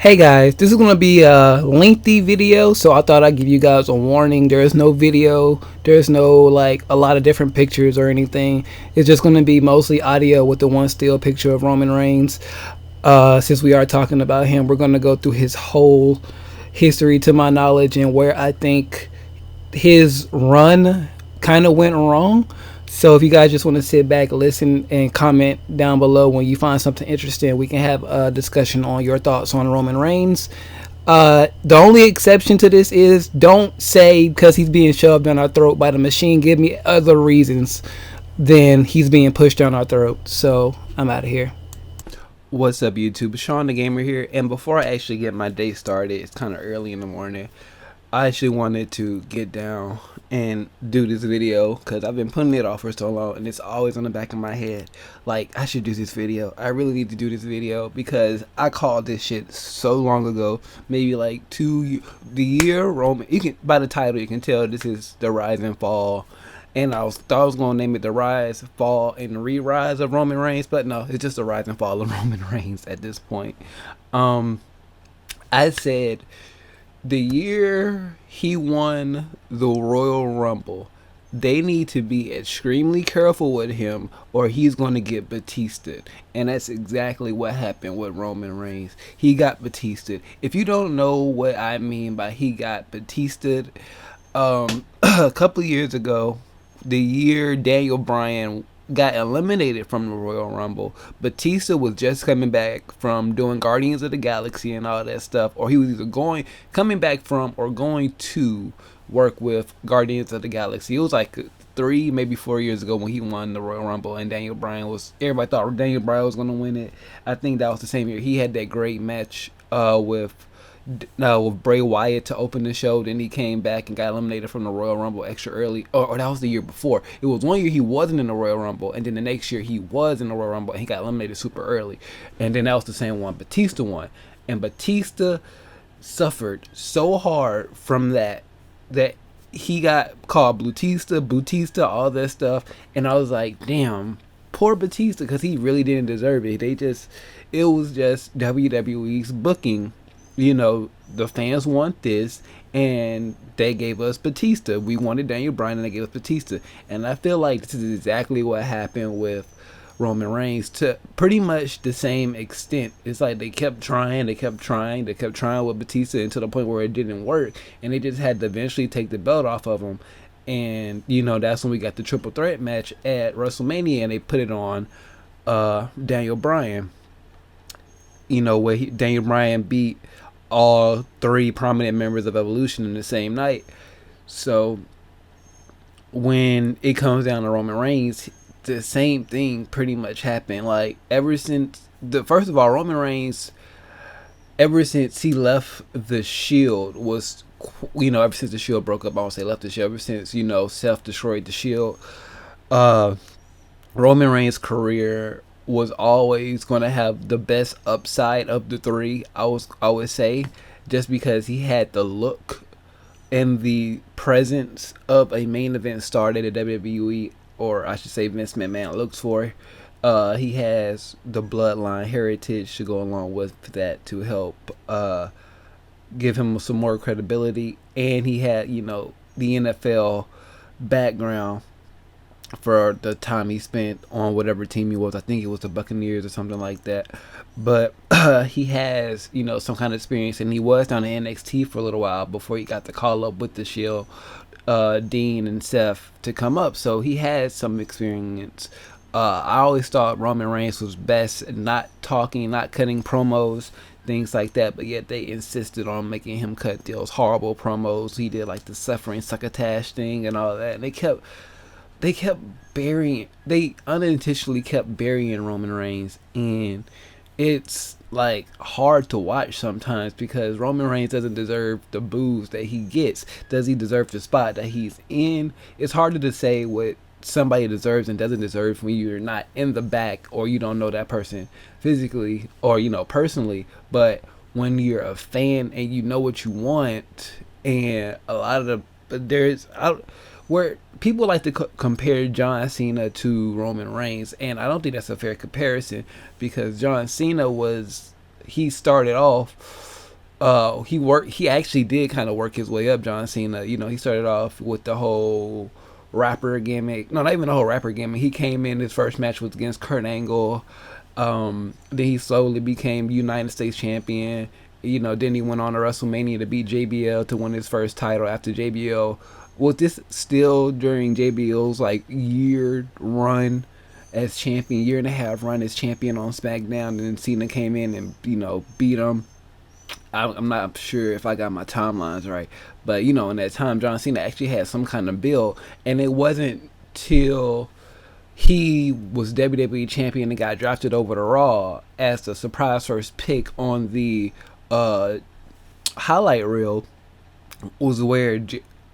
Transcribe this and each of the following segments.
Hey guys, this is going to be a lengthy video, so I thought I'd give you guys a warning. There is no video, there's no like a lot of different pictures or anything. It's just going to be mostly audio with the one still picture of Roman Reigns. Since we are talking about him, we're going to go through his whole history to my knowledge and where I think his run kind of went wrong. So if you guys just want to sit back, listen, and comment down below when you find something interesting, we can have a discussion on your thoughts on Roman Reigns. The only exception to this is don't say because he's being shoved down our throat by the machine. Give me other reasons than he's being pushed down our throat. So I'm out of here. What's up, YouTube? Sean the Gamer here, and before I actually get my day started, it's kind of early in the morning. I actually wanted to get down and do this video because I've been putting it off for so long, and it's always on the back of my head. Like, I should do this video. I really need to do this video because I called this shit so long ago. Maybe like the year Roman. You can, by the title, you can tell this is the rise and fall. And thought I was gonna name it the rise, fall, and re-rise of Roman Reigns, but no, it's just the rise and fall of Roman Reigns at this point. I said the year he won the Royal Rumble, they need to be extremely careful with him or he's going to get Batista. And that's exactly what happened with Roman Reigns. He got Batista. If you don't know what I mean by he got Batista, a couple of years ago, the year Daniel Bryan got eliminated from the Royal Rumble, Batista was just coming back from doing Guardians of the Galaxy and all that stuff, or he was either coming back from or going to work with Guardians of the Galaxy. It was like 3, maybe 4 years ago when he won the Royal Rumble, and everybody thought Daniel Bryan was going to win it. I think that was the same year he had that great match with Bray Wyatt to open the show. Then he came back and got eliminated from the Royal Rumble extra early. Or that was the year before. It was one year he wasn't in the Royal Rumble, and then the next year he was in the Royal Rumble and he got eliminated super early. And then that was the same one Batista won. And Batista suffered so hard from that he got called Batista, all that stuff. And I was like, damn, poor Batista, because he really didn't deserve it. It was just WWE's booking. You know, the fans want this, and they gave us Batista. We wanted Daniel Bryan, and they gave us Batista. And I feel like this is exactly what happened with Roman Reigns to pretty much the same extent. It's like they kept trying with Batista until the point where it didn't work, and they just had to eventually take the belt off of him. And, you know, that's when we got the triple threat match at WrestleMania, and they put it on Daniel Bryan. You know, where Daniel Bryan beat all 3 prominent members of Evolution in the same night. So when it comes down to Roman Reigns, the same thing pretty much happened. Like, first of all, Roman Reigns, ever since he left the Shield, ever since the Shield broke up, I won't say left the Shield, ever since, Seth destroyed the Shield, Roman Reigns' career was always going to have the best upside of the 3, I would say, just because he had the look and the presence of a main event star that the WWE, or I should say Vince McMahon, looks for. He has the bloodline heritage to go along with that to help give him some more credibility, and he had, the NFL background for the time he spent on whatever team he was. I think it was the Buccaneers or something like that. But he has, some kind of experience, and he was down in NXT for a little while before he got the call up with the Shield, Dean and Seth, to come up. So he had some experience. I always thought Roman Reigns was best at not talking, not cutting promos, things like that, but yet they insisted on making him cut those horrible promos. He did like the suffering succotash thing and all that, and they unintentionally kept burying Roman Reigns, and it's like hard to watch sometimes because Roman Reigns doesn't deserve the boos that he gets. Does he deserve the spot that he's in? It's harder to say what somebody deserves and doesn't deserve when you're not in the back or you don't know that person physically or personally. But when you're a fan and you know what you want, and a lot of where people like to compare John Cena to Roman Reigns, and I don't think that's a fair comparison because John Cena he started off He actually did kind of work his way up, John Cena. He started off with the whole rapper gimmick. No, not even the whole rapper gimmick. He came in, his first match was against Kurt Angle. Then he slowly became United States champion. Then he went on to WrestleMania to beat JBL to win his first title after JBL. Was this still during JBL's like year run as champion, year and a half run as champion on SmackDown, and then Cena came in and beat him. I'm not sure if I got my timelines right, but in that time, John Cena actually had some kind of build, and it wasn't till he was WWE champion and got drafted over to Raw as the surprise first pick on the highlight reel, was where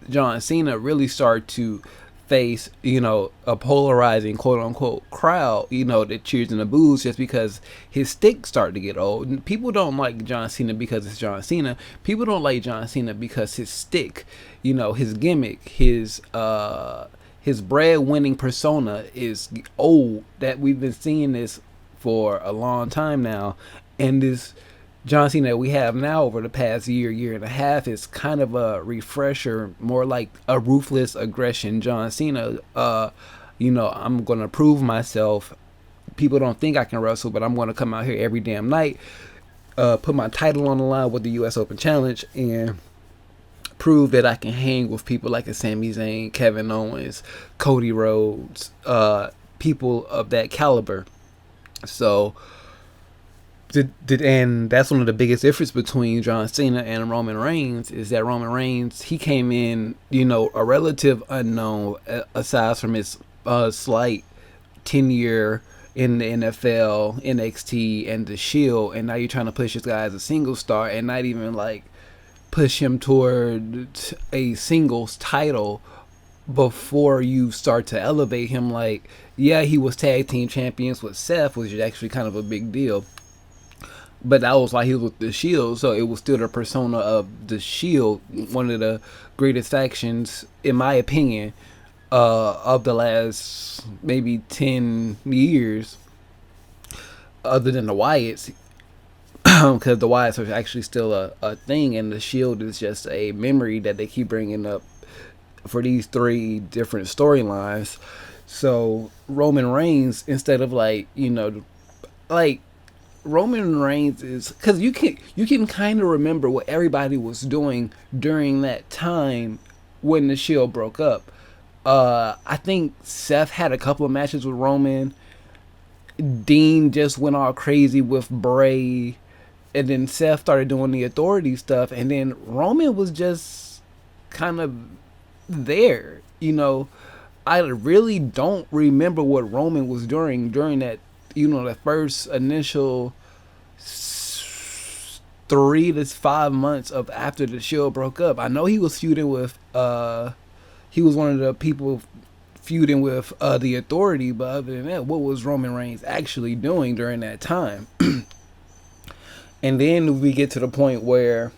John Cena really started to face, a polarizing quote unquote crowd, that cheers and the boos just because his stick started to get old. And people don't like John Cena because it's John Cena. People don't like John Cena because his stick, his gimmick, his bread-winning persona is old. That we've been seeing this for a long time now, and this John Cena that we have now over the past year and a half is kind of a refresher, more like a ruthless aggression John Cena. I'm gonna prove myself. People don't think I can wrestle, but I'm gonna come out here every damn night, put my title on the line with the U.S. Open Challenge, and prove that I can hang with people like a Sami Zayn, Kevin Owens, Cody Rhodes, people of that caliber. So, and that's one of the biggest difference between John Cena and Roman Reigns, is that Roman Reigns, he came in, a relative unknown, aside from his slight tenure in the NFL, NXT, and the Shield, and now you're trying to push this guy as a single star and not even like push him toward a singles title before you start to elevate him. Like, yeah, he was tag team champions with Seth, which is actually kind of a big deal, but that was like he was with the Shield, so it was still the persona of the Shield, one of the greatest factions, in my opinion, of the last maybe 10 years, other than the Wyatts, because the Wyatts are actually still a thing, and the Shield is just a memory that they keep bringing up for these three different storylines. So Roman Reigns, instead of like Roman Reigns is, because you can kind of remember what everybody was doing during that time when the Shield broke up. I think Seth had a couple of matches with Roman. Dean just went all crazy with Bray, and then Seth started doing the Authority stuff, and then Roman was just kind of there. I really don't remember what Roman was doing during that, the first initial 3 to 5 months of after the Shield broke up. I know he was feuding with he was one of the people feuding with the Authority, but other than that, what was Roman Reigns actually doing during that time? And then we get to the point where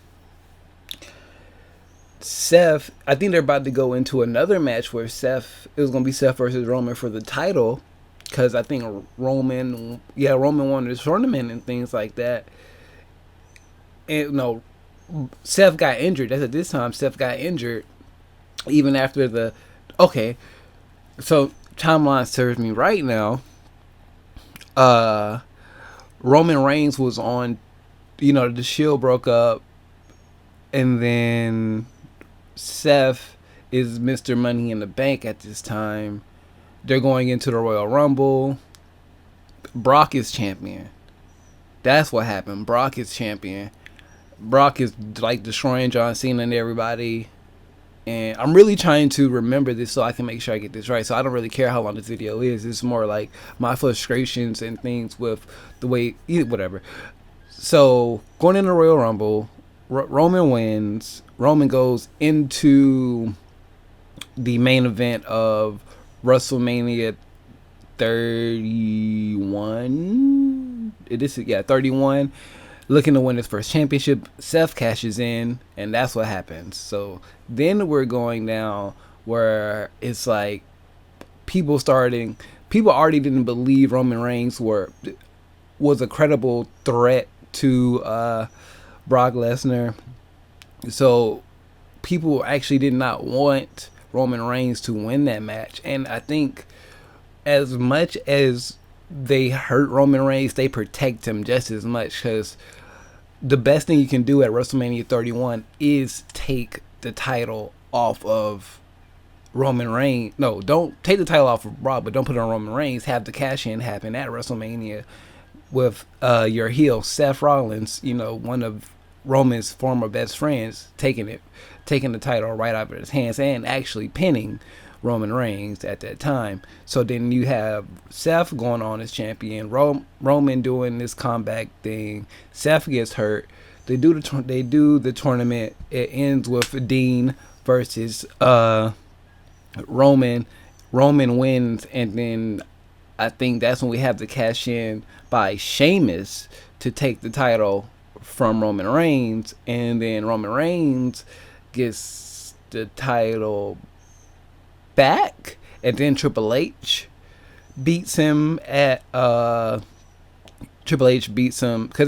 Seth, I think they're about to go into another match where it was going to be Seth versus Roman for the title, because I think Roman won this tournament and things like that. And no, Seth got injured. That's at this time Seth got injured, even after so timeline serves me right now. Roman Reigns was on, the Shield broke up, and then Seth is Mr. Money in the Bank at this time. They're going into the Royal Rumble. Brock is champion. That's what happened. Brock is champion. Brock is like destroying John Cena and everybody. And I'm really trying to remember this so I can make sure I get this right. So I don't really care how long this video is. It's more like my frustrations and things with the way, whatever. So going into the Royal Rumble, Roman wins. Roman goes into the main event of WrestleMania 31. 31. Looking to win his first championship. Seth cashes in, and that's what happens. So then we're going down where it's like people already didn't believe Roman Reigns was a credible threat to Brock Lesnar. So people actually did not want Roman Reigns to win that match. And I think as much as they hurt Roman Reigns, they protect him just as much, because the best thing you can do at WrestleMania 31 is take the title off of Roman Reigns. No, don't take the title off of Brock, but don't put it on Roman Reigns. Have the cash in happen at WrestleMania with your heel Seth Rollins, one of Roman's former best friends, taking the title right out of his hands and actually pinning Roman Reigns at that time. So then you have Seth going on as champion, Roman doing this comeback thing. Seth gets hurt. They do the tournament. It ends with Dean versus Roman. Roman wins, and then I think that's when we have the cash in by Sheamus to take the title from Roman Reigns, and then Roman Reigns gets the title back, and then Triple H beats him because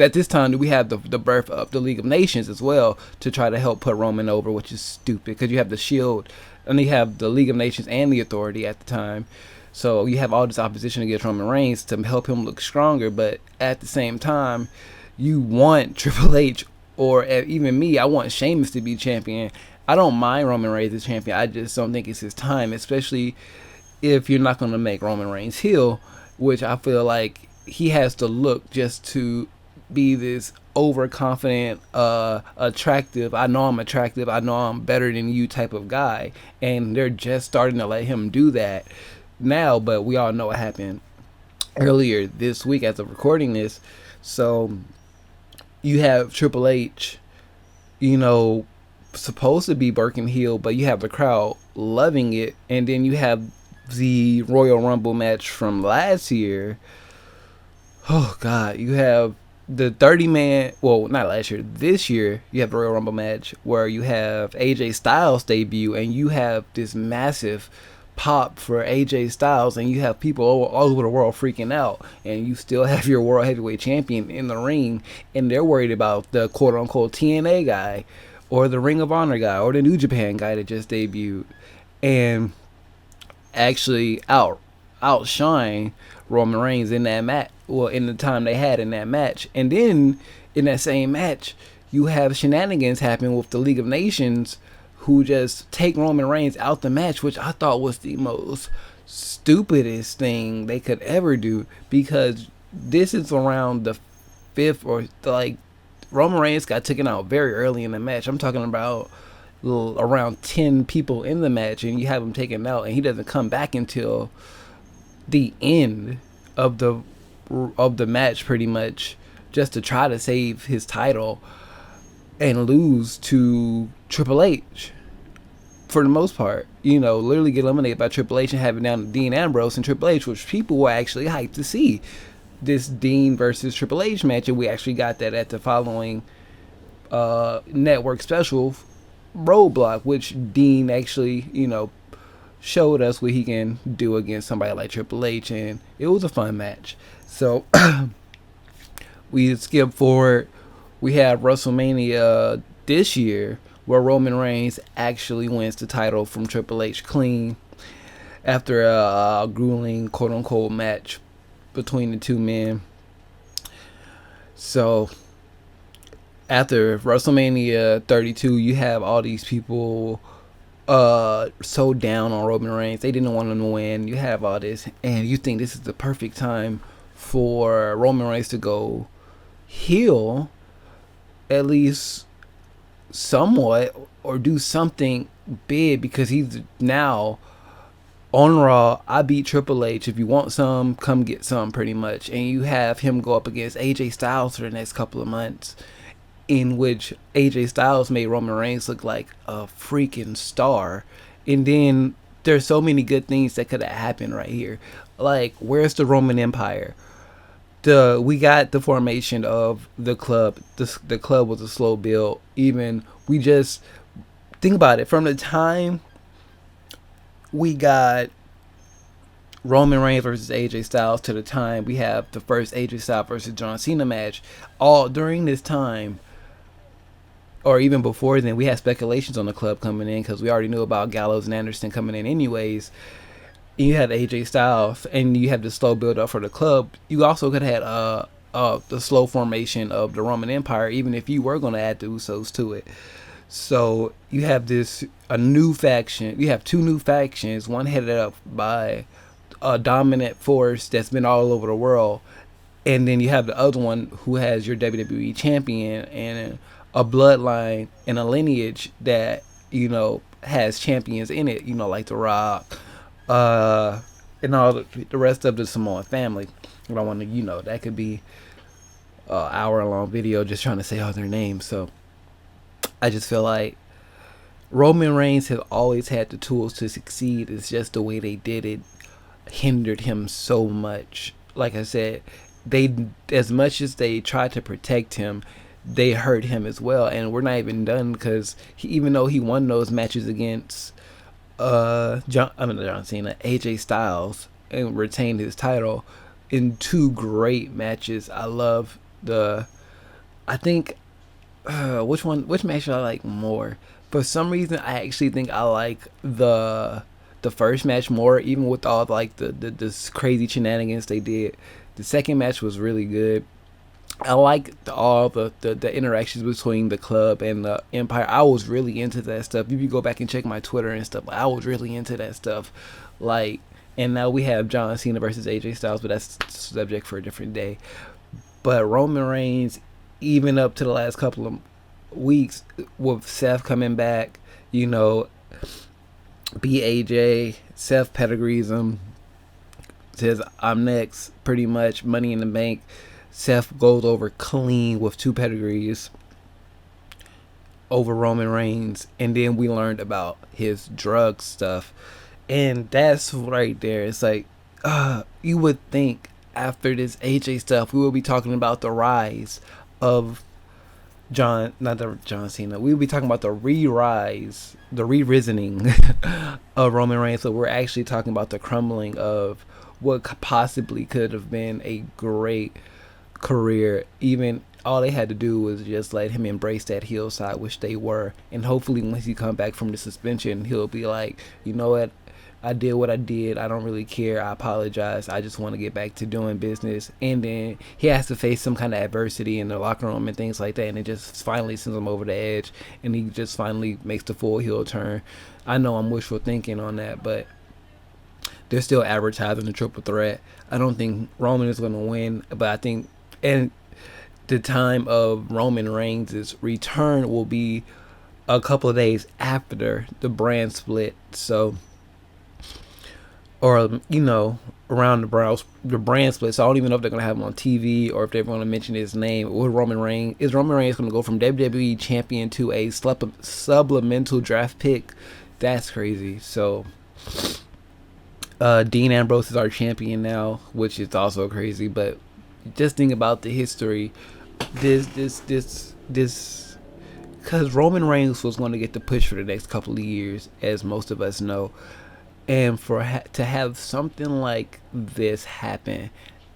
at this time we have the birth of the League of Nations as well to try to help put Roman over, which is stupid because you have the Shield and you have the League of Nations and the Authority at the time. So you have all this opposition against Roman Reigns to help him look stronger, but at the same time, you want Triple H, or even me, I want Sheamus to be champion. I don't mind Roman Reigns as champion. I just don't think it's his time, especially if you're not going to make Roman Reigns heel, which I feel like he has to look just to be this overconfident, attractive, I know I'm attractive, I know I'm better than you type of guy. And they're just starting to let him do that now, but we all know what happened earlier this week as of recording this. So you have Triple H, supposed to be Birkin heel, but you have the crowd loving it. And then you have the Royal Rumble match from last year. Oh God, you have the 30-man, well, not last year, this year, you have the Royal Rumble match where you have AJ Styles debut, and you have this massive pop for AJ Styles, and you have people all over the world freaking out, and you still have your World Heavyweight Champion in the ring, and they're worried about the quote-unquote TNA guy, or the Ring of Honor guy, or the New Japan guy that just debuted, and actually outshine Roman Reigns in that match, well, in the time they had in that match. And then in that same match, you have shenanigans happen with the League of Nations, who just take Roman Reigns out the match, which I thought was the most stupidest thing they could ever do, because this is around the fifth, or like, Roman Reigns got taken out very early in the match. I'm talking about around 10 people in the match, and you have him taken out, and he doesn't come back until the end of the match, pretty much, just to try to save his title and lose to Triple H for the most part. Literally get eliminated by Triple H and have it down to Dean Ambrose and Triple H, which people were actually hyped to see this Dean versus Triple H match, and we actually got that at the following network special, Roadblock, which Dean actually, showed us what he can do against somebody like Triple H, and it was a fun match. So we skip forward. We have WrestleMania this year, where Roman Reigns actually wins the title from Triple H clean after a grueling quote-unquote match between the two men. So after WrestleMania 32, you have all these people so down on Roman Reigns. They didn't want him to win. You have all this, and you think this is the perfect time for Roman Reigns to go heel, at least somewhat, or do something big, because he's now on Raw. I beat Triple H. If you want some, come get some, pretty much. And you have him go up against AJ Styles for the next couple of months, in which AJ Styles made Roman Reigns look like a freaking star. And then there's so many good things that could have happened right here. Like, where's the Roman Empire? We got the formation of the club. The club was a slow build. Even we just think about it, from the time we got Roman Reigns versus AJ Styles to the time we have the first AJ Styles versus John Cena match. All during this time, or even before then, we had speculations on the club coming in because we already knew about Gallows and Anderson coming in anyways. You had AJ Styles, and you had the slow build up for the club. You also could have had the slow formation of the Roman Empire, even if you were going to add the Usos to it. So you have a new faction. You have two new factions, one headed up by a dominant force that's been all over the world, and then you have the other one who has your WWE champion and a bloodline and a lineage that has champions in it. Like The Rock, and all the rest of the Samoan family. I don't want to, that could be an hour-long video just trying to say all their names. So I just feel like Roman Reigns has always had the tools to succeed. It's just the way they did it hindered him so much. Like I said, they, as much as they tried to protect him, they hurt him as well. And we're not even done, because even though he won those matches against John Cena, AJ Styles, and retained his title in two great matches. I love I think which match I like more? For some reason, I actually think I like the first match more, even with all like the crazy shenanigans they did. The second match was really good. I like all the interactions between the club and the Empire. I was really into that stuff. If you go back and check my Twitter and stuff, I was really into that stuff. Like, and now we have John Cena versus AJ Styles, but that's subject for a different day. But Roman Reigns, even up to the last couple of weeks, with Seth coming back, BAJ, Seth pedigrees him, says, "I'm next," pretty much, Money in the Bank. Seth goes over clean with 2 pedigrees over Roman Reigns. And then we learned about his drug stuff. And that's right there. It's like, you would think after this AJ stuff, we will be talking about the rise of John Cena. We will be talking about the re-risening of Roman Reigns. So we're actually talking about the crumbling of what possibly could have been a great career. Even all they had to do was just let him embrace that heel side, which they were. And hopefully once he come back from the suspension, he'll be like, you know what, I did what I did. I don't really care. I apologize. I just want to get back to doing business. And then he has to face some kind of adversity in the locker room and things like that, and it just finally sends him over the edge, and he just finally makes the full heel turn. I know I'm wishful thinking on that, but they're still advertising the triple threat. I don't think Roman is going to win, but I think, and the time of Roman Reigns' return will be a couple of days after the brand split. So, or around the brand split. So I don't even know if they're gonna have him on TV or if they're gonna mention his name. With Roman Reigns, is Roman Reigns gonna go from WWE champion to a supplemental draft pick? That's crazy. So Dean Ambrose is our champion now, which is also crazy. But just think about the history. This, because Roman Reigns was going to get the push for the next couple of years, as most of us know. And to have something like this happen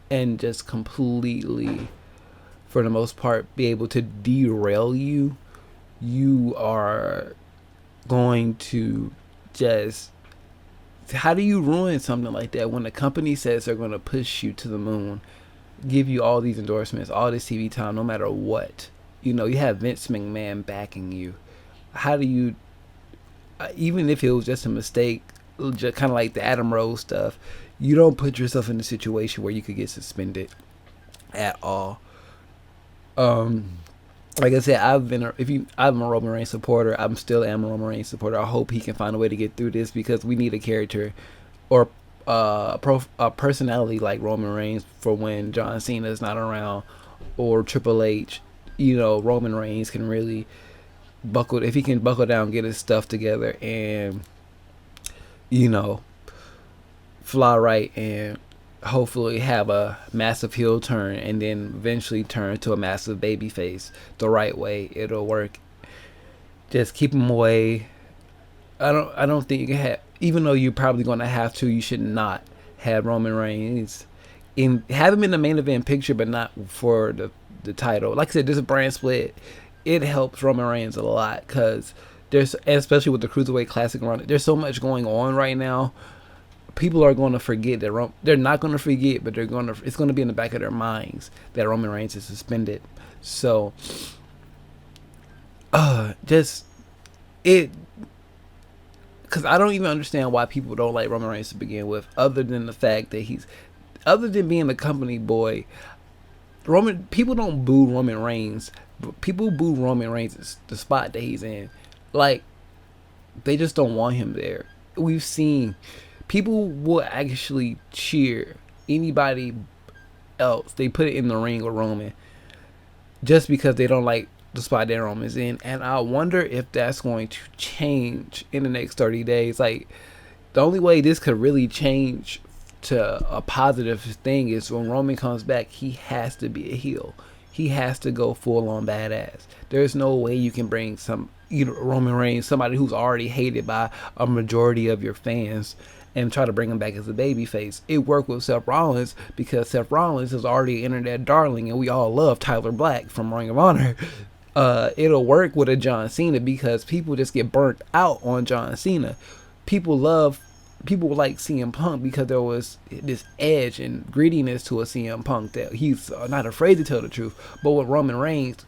and just completely, for the most part, be able to derail you, you are going to just... How do you ruin something like that when the company says they're going to push you to the moon, give you all these endorsements, all this TV time, no matter what? You have Vince McMahon backing you. How do you, even if it was just a mistake, just kind of like the Adam Rose stuff, you don't put yourself in a situation where you could get suspended at all. Like I said, I'm a Roman Reigns supporter. I'm still a Roman Reigns supporter. I hope he can find a way to get through this, because we need a character or a personality like Roman Reigns for when John Cena is not around, or Triple H. Roman Reigns can really if he can buckle down, get his stuff together, and fly right, and hopefully have a massive heel turn, and then eventually turn to a massive baby face the right way. It'll work. Just keep him away. I don't think you can have, even though you're probably going to have to, you should not have Roman Reigns have him in the main event picture, but not for the title. Like I said, this is a brand split. it helps Roman Reigns a lot because there's, especially with the Cruiserweight Classic run, there's so much going on right now. People are going to forget that they're not going to forget, but it's going to be in the back of their minds that Roman Reigns is suspended. So, just it, because I don't even understand why people don't like Roman Reigns to begin with, other than the fact that other than being the company boy. People don't boo Roman Reigns, but people boo Roman Reigns the spot that he's in. Like, they just don't want him there. We've seen people will actually cheer anybody else. They put it in the ring with Roman just because they don't like the spot that Roman's in. And I wonder if that's going to change in the next 30 days. Like, the only way this could really change to a positive thing is when Roman comes back, he has to be a heel. He has to go full on badass. There's no way you can bring Roman Reigns, somebody who's already hated by a majority of your fans, and try to bring him back as a babyface. It worked with Seth Rollins because Seth Rollins is already an internet darling, and we all love Tyler Black from Ring of Honor. It'll work with a John Cena because people just get burnt out on John Cena. People like CM Punk because there was this edge and grittiness to a CM Punk that he's not afraid to tell the truth. But with Roman Reigns,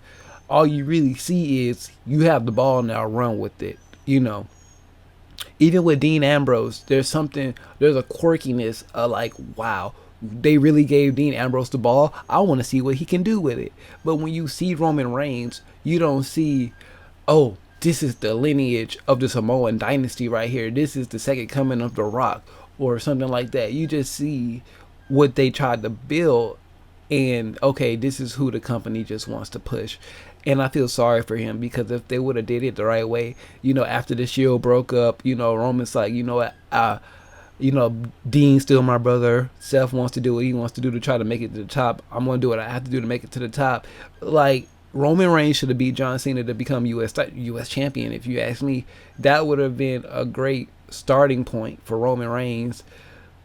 all you really see is you have the ball, now run with it. Even with Dean Ambrose, there's a quirkiness of like, wow, they really gave Dean Ambrose the ball. I want to see what he can do with it. But when you see Roman Reigns, you don't see, oh, this is the lineage of the Samoan dynasty right here. This is the second coming of The Rock or something like that. You just see what they tried to build, and okay, this is who the company just wants to push. And I feel sorry for him because if they would have did it the right way, after the Shield broke up, Roman's like, Dean's still my brother. Seth wants to do what he wants to do to try to make it to the top. I'm going to do what I have to do to make it to the top. Like, Roman Reigns should have beat John Cena to become U.S. champion. If you ask me, that would have been a great starting point for Roman Reigns.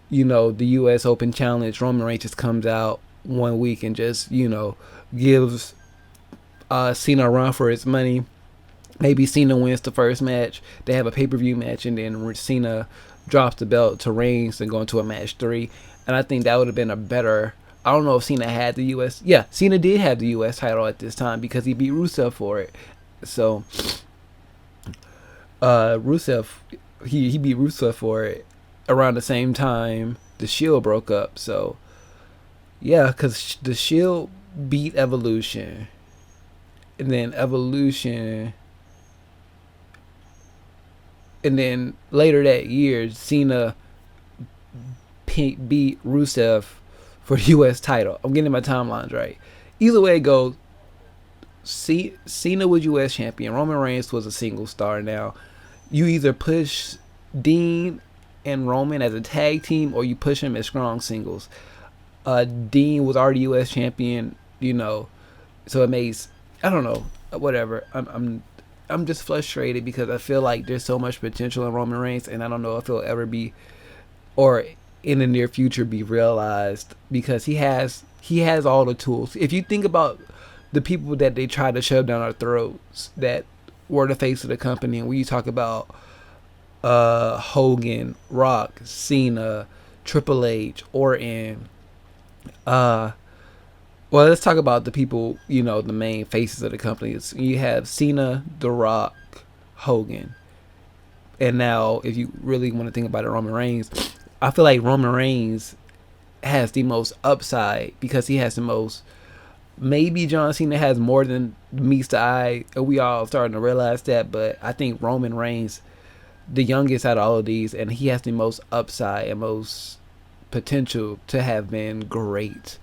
The U.S. Open Challenge, Roman Reigns just comes out 1 week and just, gives Cena a run for his money. Maybe Cena wins the first match. They have a pay-per-view match, and then Cena drops the belt to Reigns and go into a match 3. And I think that would have been a better... I don't know if Cena had the U.S. Yeah, Cena did have the U.S. title at this time because he beat Rusev for it. So, Rusev, he beat Rusev for it around the same time the Shield broke up. So, yeah, because the Shield beat Evolution. And then Evolution... And then later that year, Cena beat Rusev for the U.S. title. I'm getting my timelines right. Either way it goes, Cena was U.S. champion. Roman Reigns was a single star now. You either push Dean and Roman as a tag team or you push them as strong singles. Dean was already U.S. champion, so it makes, I don't know, whatever. I'm just frustrated because I feel like there's so much potential in Roman Reigns, and I don't know if it'll ever be, or in the near future, be realized because he has all the tools. If you think about the people that they tried to shove down our throats that were the face of the company, and when you talk about Hogan, Rock, Cena, Triple H, Orton, well, let's talk about the people, the main faces of the company. You have Cena, The Rock, Hogan. And now, if you really want to think about it, Roman Reigns, I feel like Roman Reigns has the most upside because he has the most. Maybe John Cena has more than meets the eye. And we all starting to realize that. But I think Roman Reigns, the youngest out of all of these, and he has the most upside and most potential to have been great.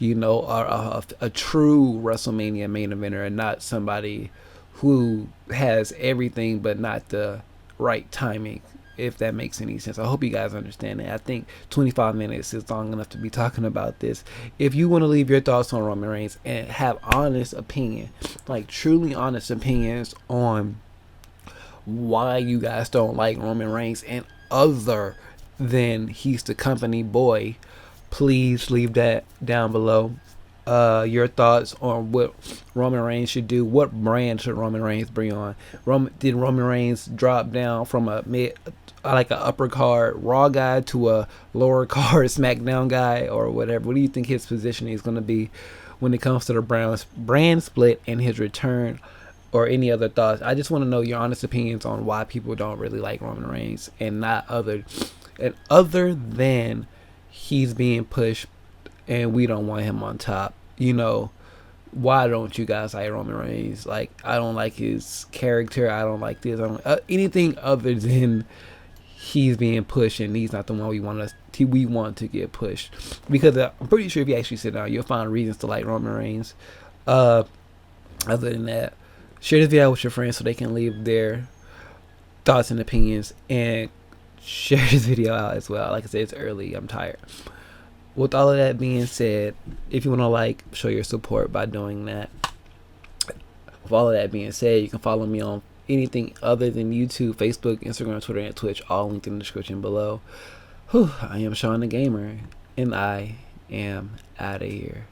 A true WrestleMania main eventer and not somebody who has everything but not the right timing, if that makes any sense. I hope you guys understand that. I think 25 minutes is long enough to be talking about this. If you want to leave your thoughts on Roman Reigns and have honest opinion, like truly honest opinions on why you guys don't like Roman Reigns and other than he's the company boy, please leave that down below. your thoughts on what Roman Reigns should do. What brand should Roman Reigns bring on? Did Roman Reigns drop down from a mid, like a upper card Raw guy to a lower card SmackDown guy or whatever? What do you think his positioning is going to be when it comes to the brand split and his return? Or any other thoughts? I just want to know your honest opinions on why people don't really like Roman Reigns, and other than he's being pushed and we don't want him on top. Why don't you guys like Roman Reigns? Like, I don't like his character. I don't like this. I don't anything other than he's being pushed and he's not the one we want to get pushed. Because I'm pretty sure if you actually sit down, you'll find reasons to like Roman Reigns. Other than that, share this video with your friends so they can leave their thoughts and opinions, and share this video out as well. Like I said, it's early. I'm tired. With all of that being said, if you want to show your support by doing that. With all of that being said, you can follow me on anything other than YouTube, Facebook, Instagram, Twitter, and Twitch, all linked in the description below. I am Sean the Gamer, and I am out of here.